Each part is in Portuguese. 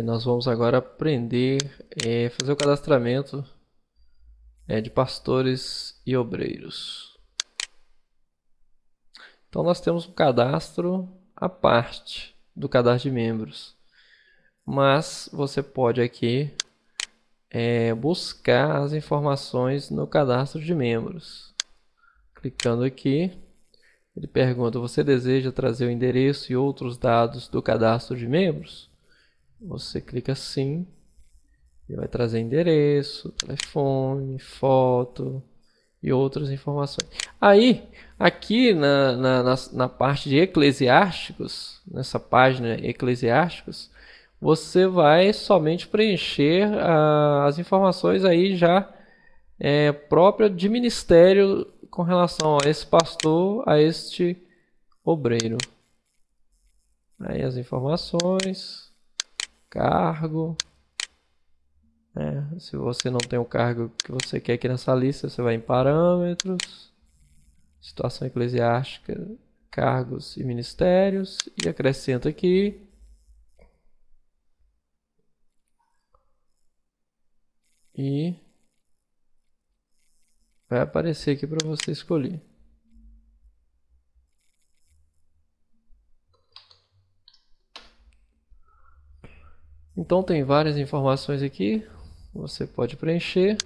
Nós vamos agora aprender fazer o cadastramento de pastores e obreiros. Então nós temos um cadastro à parte do cadastro de membros, mas você pode aqui buscar as informações no cadastro de membros. Clicando aqui, ele pergunta: você deseja trazer o endereço e outros dados do cadastro de membros? Você clica sim. Ele vai trazer endereço, telefone, foto e outras informações. Aí, aqui na parte de eclesiásticos, nessa página eclesiásticos, você vai somente preencher as informações aí já própria de ministério com relação a esse pastor, a este obreiro. Aí as informações, cargo. Se você não tem o cargo que você quer aqui nessa lista, você vai em parâmetros, situação eclesiástica, cargos e ministérios e acrescenta aqui. E vai aparecer aqui para você escolher. Então tem várias informações aqui, você pode preencher.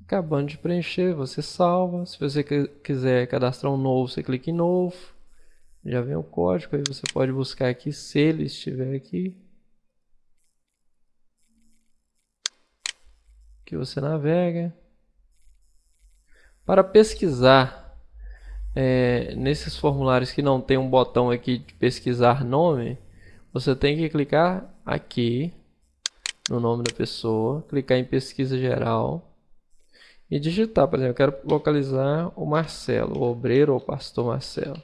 Acabando de preencher, você salva. Se você quiser cadastrar um novo, você clica em novo. Já vem o código, aí você pode buscar aqui se ele estiver aqui. Que você navega. Para pesquisar nesses formulários que não tem um botão aqui de pesquisar nome, você tem que clicar aqui no nome da pessoa, clicar em pesquisa geral e digitar, por exemplo, eu quero localizar o Marcelo, o obreiro ou pastor Marcelo.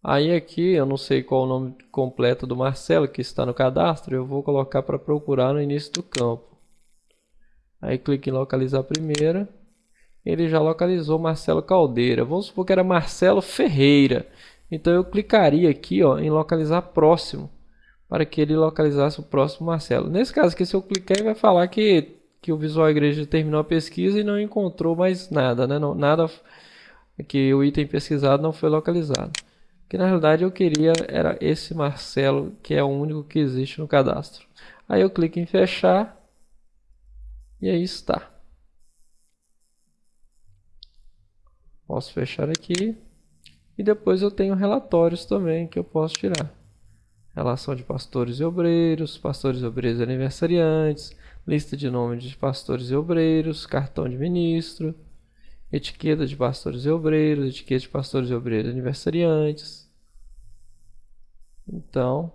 Aí aqui, eu não sei qual o nome completo do Marcelo que está no cadastro, eu vou colocar para procurar no início do campo. Aí clique em localizar primeira. Ele já localizou Marcelo Caldeira. Vamos supor que era Marcelo Ferreira. Então eu clicaria aqui em localizar próximo, para que ele localizasse o próximo Marcelo. Nesse caso aqui, se eu clicar, ele vai falar que o Visual Igreja terminou a pesquisa e não encontrou mais nada, né? Não, nada que o item pesquisado não foi localizado. Que na realidade eu queria era esse Marcelo, que é o único que existe no cadastro. Aí eu clico em fechar e aí está. Posso fechar aqui e depois eu tenho relatórios também que eu posso tirar. Relação de pastores e obreiros aniversariantes, lista de nomes de pastores e obreiros, cartão de ministro, etiqueta de pastores e obreiros, etiqueta de pastores e obreiros aniversariantes. Então,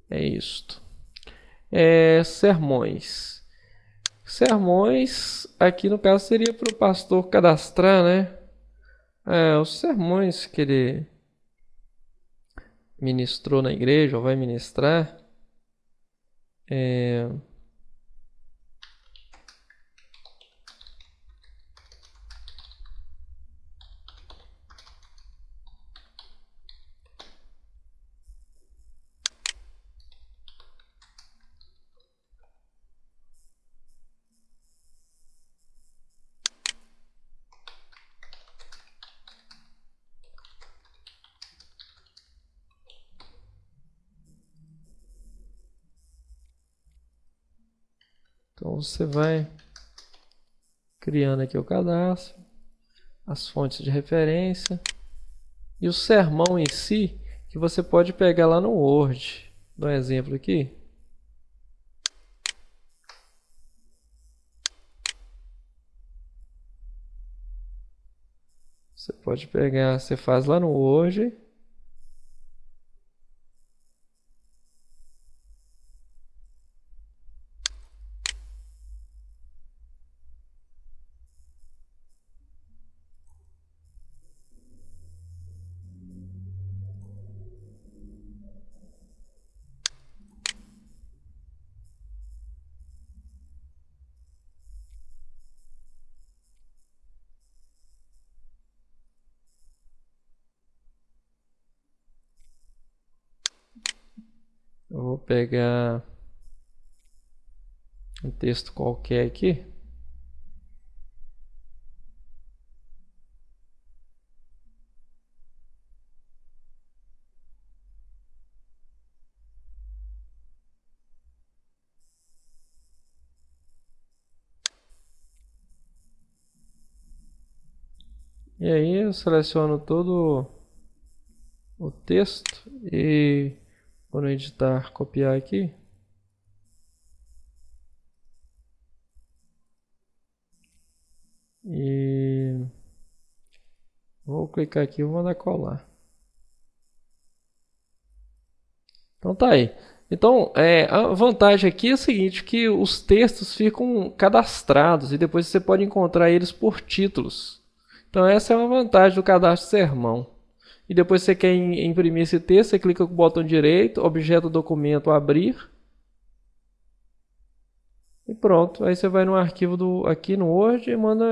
é isto. Sermões. Sermões, aqui no caso seria para o pastor cadastrar, né? Os sermões que ele ministrou na igreja ou vai ministrar. É, então você vai criando aqui o cadastro, as fontes de referência e o sermão em si, que você pode pegar lá no Word. Dá um exemplo aqui. Você pode pegar, você faz lá no Word. Eu vou pegar um texto qualquer aqui. E aí eu seleciono todo o texto e vou no editar, copiar aqui. E vou clicar aqui e vou mandar colar. Então tá aí. Então, a vantagem aqui é o seguinte, que os textos ficam cadastrados e depois você pode encontrar eles por títulos. Então essa é uma vantagem do cadastro sermão. E depois você quer imprimir esse texto, você clica com o botão direito, objeto documento abrir. E pronto, aí você vai no arquivo aqui no Word e manda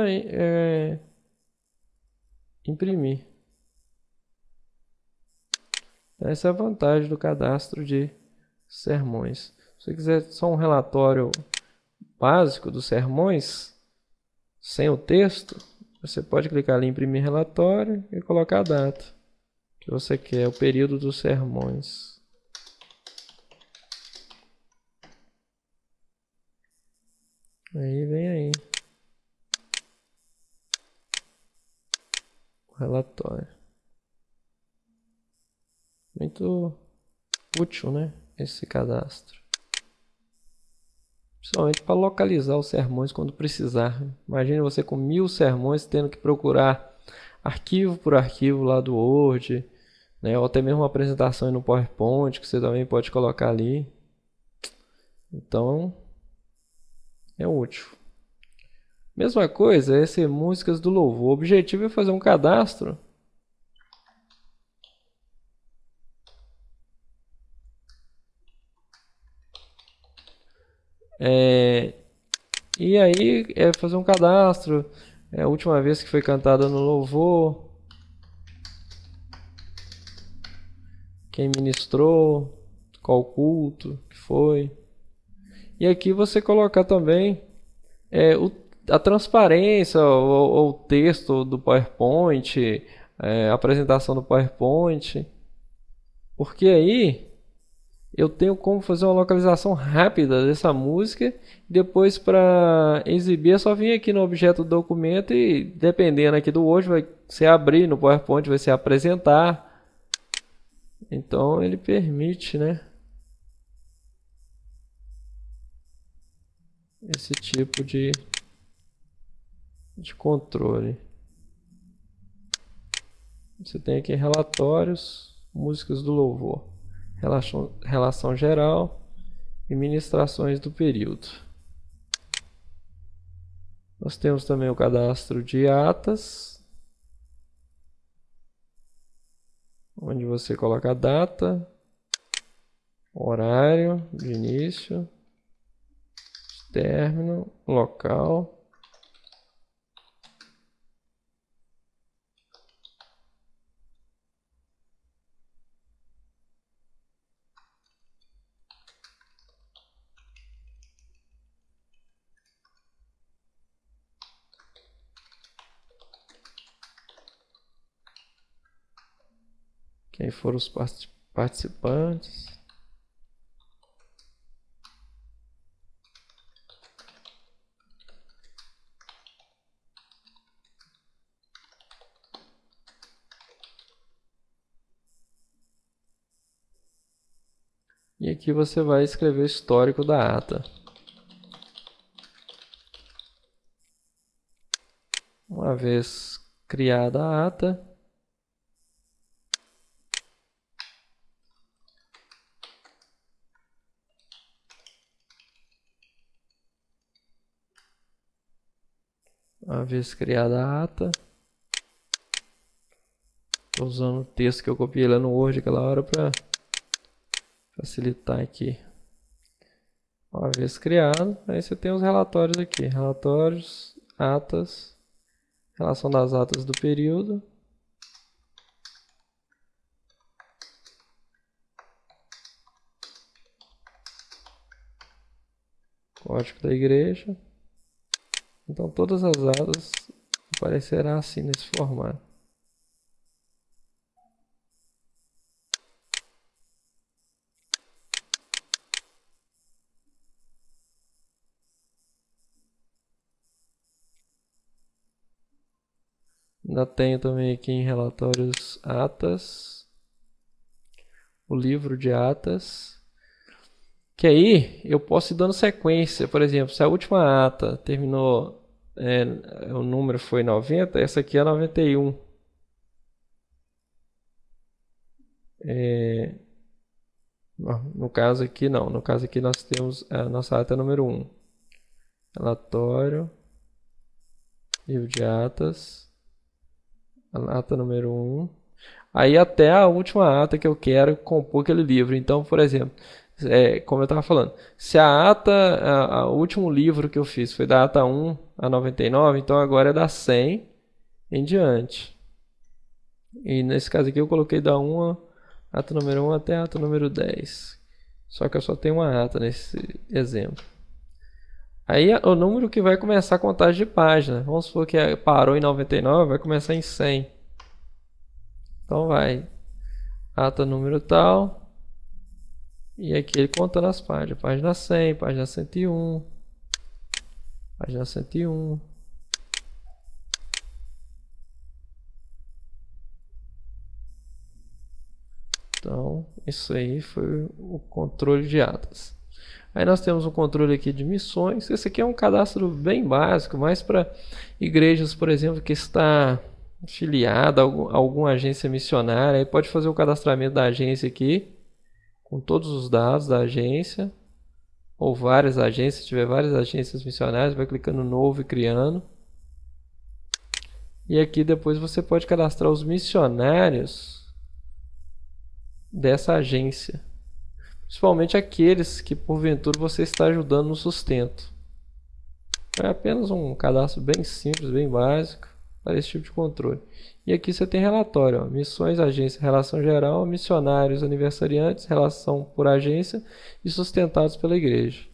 imprimir. Essa é a vantagem do cadastro de sermões. Se você quiser só um relatório básico dos sermões, sem o texto, você pode clicar ali em imprimir relatório e colocar a data que você quer, o período dos sermões. Aí vem aí o relatório. Muito útil, né? Esse cadastro. Principalmente para localizar os sermões quando precisar. Imagine você com 1000 sermões tendo que procurar arquivo por arquivo lá do Word, né? Ou até mesmo uma apresentação no PowerPoint que você também pode colocar ali. Então, é útil. Mesma coisa, essa é músicas do louvor. O objetivo é fazer um cadastro e aí fazer um cadastro. A última vez que foi cantada no louvor, quem ministrou, qual culto que foi. E aqui você colocar também a transparência, ou o texto do PowerPoint, a apresentação do PowerPoint. Porque aí eu tenho como fazer uma localização rápida dessa música. Depois, para exibir, é só vir aqui no objeto do documento e, dependendo aqui do Word, vai ser abrir, no PowerPoint vai ser apresentar. Então ele permite, né, esse tipo de controle. Você tem aqui relatórios, músicas do louvor, relação geral e ministrações do período. Nós temos também o cadastro de atas, onde você coloca a data, horário de início, término, local. Quem foram os participantes. E aqui você vai escrever o histórico da ata. Uma vez criada a ata, estou usando o texto que eu copiei lá no Word aquela hora para facilitar aqui. Uma vez criado, aí você tem os relatórios aqui, relatórios, atas, relação das atas do período. código da igreja. Então todas as atas aparecerão assim nesse formato. Ainda tenho também aqui em relatórios atas, o livro de atas, que aí eu posso ir dando sequência. Por exemplo, se a última ata terminou, o número foi 90, essa aqui é 91. No caso aqui não, no caso aqui nós temos a nossa ata número 1. Relatório, livro de atas, a ata número 1. Aí até a última ata que eu quero compor aquele livro. Então, por exemplo, como eu estava falando, se a ata, o último livro que eu fiz foi da ata 1 a 99, então agora é da 100 em diante. E nesse caso aqui eu coloquei da 1, ata número 1 até a ata número 10. Só que eu só tenho uma ata nesse exemplo. Aí o número que vai começar a contagem de página. Vamos supor que parou em 99, vai começar em 100. Então vai ata número tal. E aqui ele contando as páginas. Página 100, página 101, página 101. Então, isso aí foi o controle de atas. Aí nós temos um controle aqui de missões. Esse aqui é um cadastro bem básico, mais para igrejas, por exemplo, que está afiliada a alguma agência missionária. Aí pode fazer o cadastramento da agência aqui, com todos os dados da agência, ou várias agências. Se tiver várias agências missionárias, vai clicando novo e criando. E aqui depois você pode cadastrar os missionários dessa agência, principalmente aqueles que porventura você está ajudando no sustento. É apenas um cadastro bem simples, bem básico para esse tipo de controle. E aqui você tem relatório, ó, missões, agência, relação geral, missionários, aniversariantes, relação por agência e sustentados pela igreja.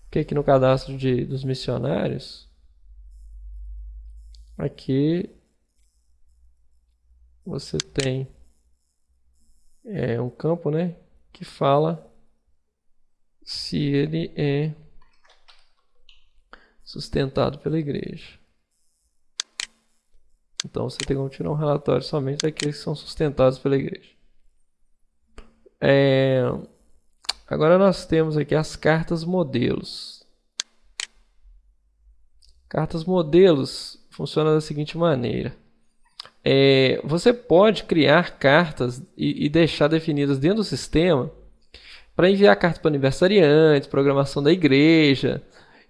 Porque aqui no cadastro dos missionários, aqui você tem um campo, né, que fala se ele é sustentado pela igreja. Então você tem como tirar um relatório somente daqueles que são sustentados pela igreja. Agora nós temos aqui as cartas modelos. Cartas modelos funcionam da seguinte maneira. Você pode criar cartas e deixar definidas dentro do sistema para enviar carta para aniversariantes, programação da igreja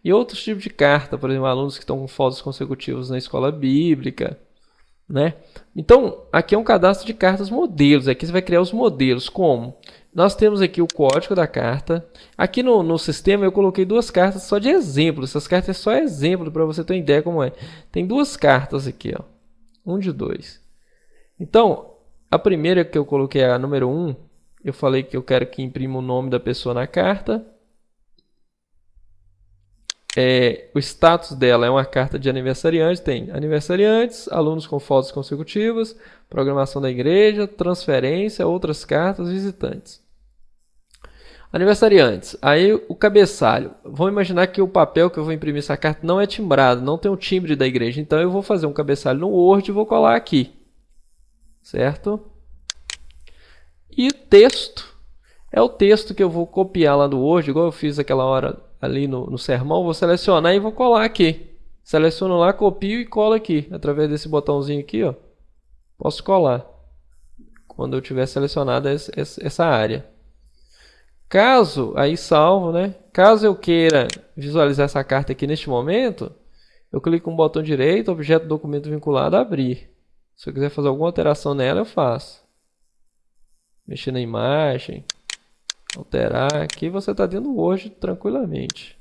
e outros tipos de carta, por exemplo, alunos que estão com faltas consecutivas na escola bíblica, né? Então, aqui é um cadastro de cartas modelos. Aqui você vai criar os modelos. Como? Nós temos aqui o código da carta. Aqui no sistema eu coloquei duas cartas só de exemplo. Essas cartas é só exemplo para você ter uma ideia como é. Tem duas cartas aqui, ó. 1 de 2. Então, a primeira que eu coloquei, a número 1, eu falei que eu quero que imprima o nome da pessoa na carta. O status dela é uma carta de aniversariante. Tem aniversariantes, alunos com fotos consecutivas, programação da igreja, transferência, outras cartas, visitantes. Aniversariantes. Aí o cabeçalho. Vamos imaginar que o papel que eu vou imprimir essa carta não é timbrado, não tem o timbre da igreja. Então eu vou fazer um cabeçalho no Word e vou colar aqui. Certo? E texto. É o texto que eu vou copiar lá do Word, igual eu fiz aquela hora ali no sermão. Vou selecionar e vou colar aqui. Seleciono lá, copio e colo aqui. Através desse botãozinho aqui, ó. Posso colar. Quando eu tiver selecionado essa área. Caso, aí salvo, né? Caso eu queira visualizar essa carta aqui neste momento, eu clico no botão direito, objeto documento vinculado, abrir. Se eu quiser fazer alguma alteração nela, eu faço. Mexer na imagem, alterar. Aqui você está dentro do Word tranquilamente.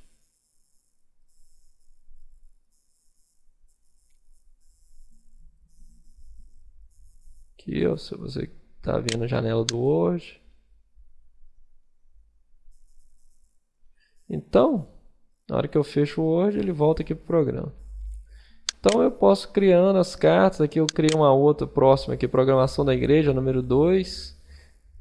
Aqui, ó, se você está vendo a janela do Word. Então, Na hora que eu fecho o Word, ele volta aqui para o programa. Então eu posso criando as cartas. Aqui eu criei uma outra próxima aqui, programação da igreja, número 2.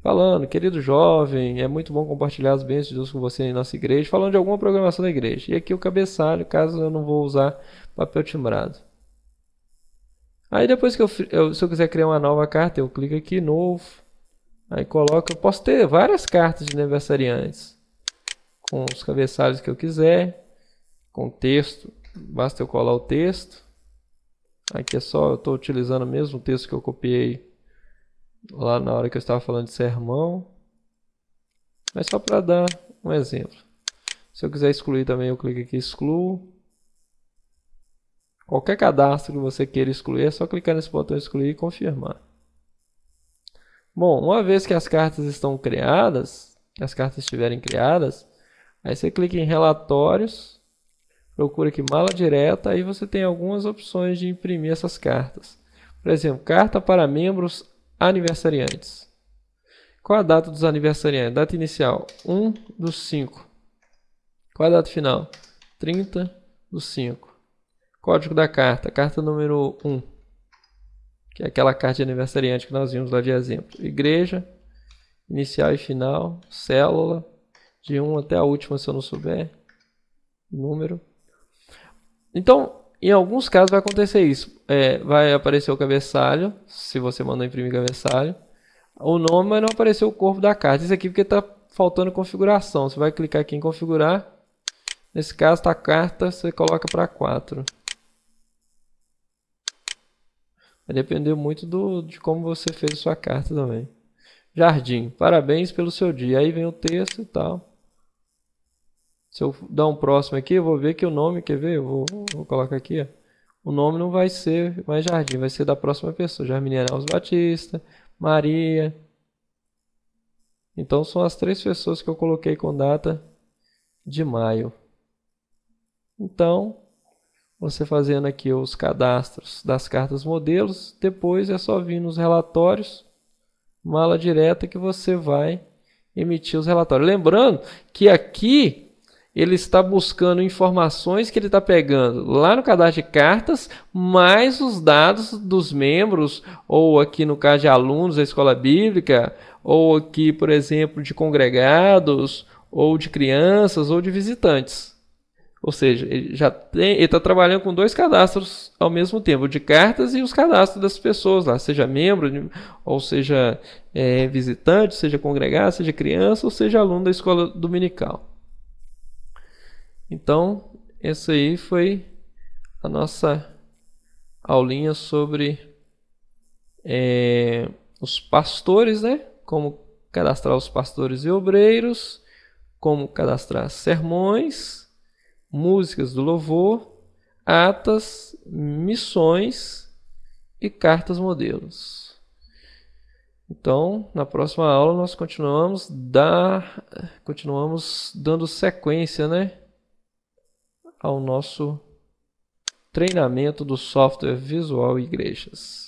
Falando, querido jovem, é muito bom compartilhar as bênçãos de Deus com você em nossa igreja. Falando de alguma programação da igreja. E aqui o cabeçalho, caso eu não vou usar papel timbrado. Aí depois que se eu quiser criar uma nova carta, eu clico aqui, novo. Aí coloco, eu posso ter várias cartas de aniversariantes. Com os cabeçalhos que eu quiser. Com texto, basta eu colar o texto. Aqui é só, eu estou utilizando o mesmo texto que eu copiei lá na hora que eu estava falando de sermão. Mas só para dar um exemplo. Se eu quiser excluir também, eu clico aqui, excluo. Qualquer cadastro que você queira excluir, é só clicar nesse botão excluir e confirmar. Bom, uma vez que as cartas estão criadas, que as cartas estiverem criadas, aí você clica em relatórios, procura aqui mala direta, aí você tem algumas opções de imprimir essas cartas. Por exemplo, carta para membros aniversariantes. Qual a data dos aniversariantes? Data inicial, 1/5. Qual a data final? 30/5. Código da carta, carta número 1, que é aquela carta de aniversariante que nós vimos lá de exemplo. Igreja, inicial e final, célula, de 1 até a última se eu não souber, número. Então, em alguns casos vai acontecer isso. Vai aparecer o cabeçalho, se você mandou imprimir cabeçalho. O nome, mas não apareceu o corpo da carta. Isso aqui porque está faltando configuração. Você vai clicar aqui em configurar. Nesse caso, tá a carta, você coloca para 4. Vai depender muito de como você fez a sua carta também. Jardim, parabéns pelo seu dia. Aí vem o texto e tal. Se eu dar um próximo aqui, eu vou ver que o nome, quer ver? Eu vou colocar aqui, ó. O nome não vai ser mais Jardim, vai ser da próxima pessoa. Jarminiana Alves Batista, Maria. Então são as 3 pessoas que eu coloquei com data de maio. Então, você fazendo aqui os cadastros das cartas modelos, depois é só vir nos relatórios, mala direta que você vai emitir os relatórios. Lembrando que aqui ele está buscando informações que ele está pegando lá no cadastro de cartas, mais os dados dos membros, ou aqui no caso de alunos da escola bíblica, ou aqui, por exemplo, de congregados, ou de crianças, ou de visitantes. Ou seja, ele está trabalhando com 2 cadastros ao mesmo tempo, o de cartas e os cadastros das pessoas lá, seja membro, ou seja visitante, seja congregado, seja criança, ou seja aluno da escola dominical. Então, essa aí foi a nossa aulinha sobre os pastores, né? Como cadastrar os pastores e obreiros, como cadastrar sermões, músicas do louvor, atas, missões e cartas modelos. Então, na próxima aula nós continuamos dando sequência, né, ao nosso treinamento do software Visual Igrejas.